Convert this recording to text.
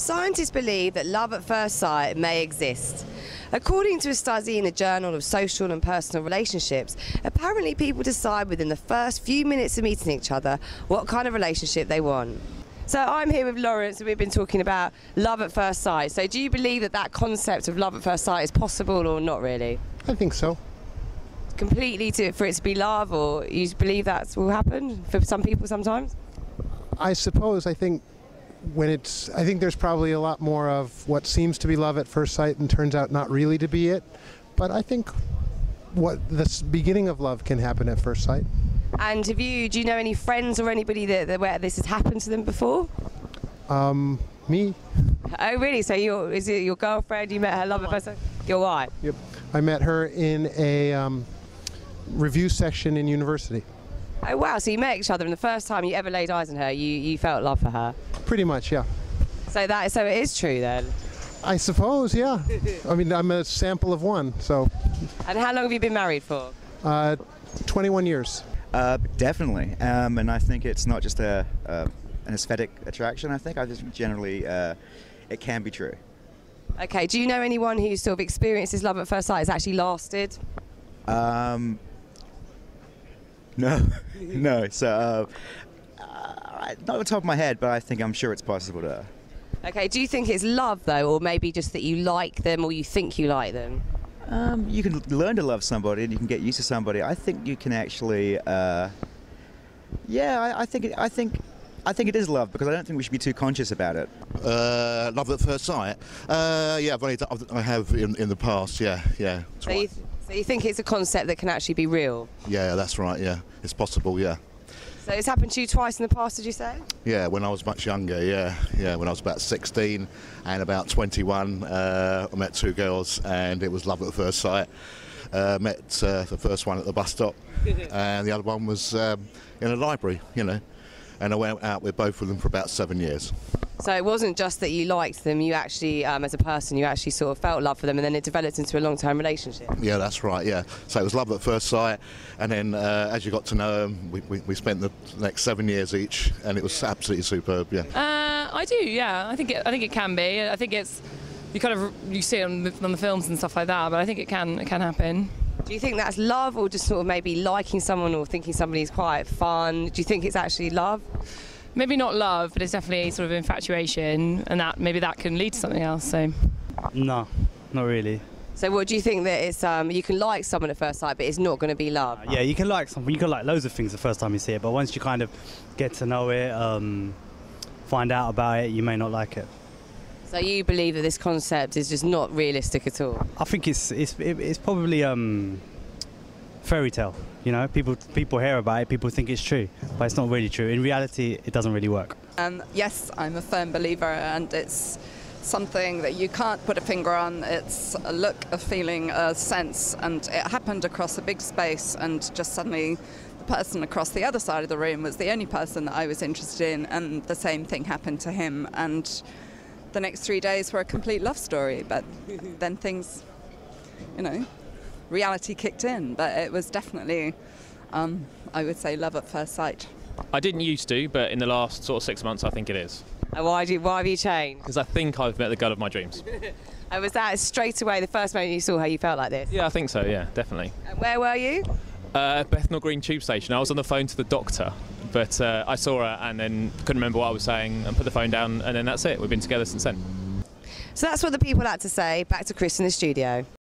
Scientists believe that love at first sight may exist. According to a study in the Journal of Social and Personal Relationships, apparently people decide within the first few minutes of meeting each other what kind of relationship they want. So I'm here with Lawrence and we've been talking about love at first sight. So do you believe that that concept of love at first sight is possible or not really? I think so. Completely for it to be love, or you believe that will happen for some people sometimes? I think there's probably a lot more of what seems to be love at first sight and turns out not really to be it. But I think the beginning of love can happen at first sight. And do you know any friends or anybody where this has happened to them before? Me. Oh really? So is it your girlfriend? You met her love at first sight? Your wife? Yep. I met her in a review section in university. Oh wow, so you met each other and the first time you ever laid eyes on her, you felt love for her? Pretty much, yeah. So it is true then? I suppose, yeah. I mean, I'm a sample of one, so. And how long have you been married for? 21 years. Definitely, and I think it's not just an aesthetic attraction. I just generally, it can be true. Okay, do you know anyone who sort of experiences love at first sight has actually lasted? No. So, not on the top of my head, but I'm sure it's possible to. Okay, do you think it's love though, or maybe just that you like them or you think you like them? You can learn to love somebody and you can get used to somebody. I think you can actually, I think it is love, because I don't think we should be too conscious about it. Love at first sight? Yeah, I have in the past, yeah. So you think it's a concept that can actually be real? Yeah, that's right, yeah. It's possible, yeah. So it's happened to you twice in the past, did you say? Yeah, when I was much younger, yeah. When I was about 16 and about 21, I met two girls and it was love at first sight. Met the first one at the bus stop and the other one was in a library, and I went out with both of them for about 7 years. So it wasn't just that you liked them, you actually, as a person, you actually sort of felt love for them and then it developed into a long-term relationship? Yeah, that's right, yeah. So it was love at first sight, and then as you got to know them, we spent the next 7 years each, and it was absolutely superb, yeah. I do, yeah. I think it can be. I think it's, you see it on the films and stuff like that, but I think it can happen. Do you think that's love, or just sort of maybe liking someone or thinking somebody's quite fun? Do you think it's actually love? Maybe not love, but it's definitely sort of infatuation, and maybe that can lead to something else. So, no, not really. So, what do you think that it's? You can like someone at first sight, but it's not going to be love. Yeah, you can like something. You can like loads of things the first time you see it, but once you kind of get to know it, find out about it, you may not like it. So you believe that this concept is just not realistic at all? I think it's probably fairy tale. People hear about it, people think it's true, but it's not really true. In reality, it doesn't really work. Yes, I'm a firm believer, and it's something that you can't put a finger on. It's a look, a feeling, a sense, and it happened across a big space, and just suddenly the person across the other side of the room was the only person that I was interested in, and the same thing happened to him, and the next 3 days were a complete love story. But then things, reality kicked in, but it was definitely, I would say, love at first sight. I didn't used to, but in the last sort of 6 months, I think it is. And why have you changed? Because I think I've met the girl of my dreams. And was that straight away, the first moment you saw her, you felt like this? Yeah, I think so, yeah, definitely. And where were you? Bethnal Green tube station. I was on the phone to the doctor, but I saw her and then couldn't remember what I was saying and put the phone down, and then that's it. We've been together since then. So that's what the people had to say. Back to Chris in the studio.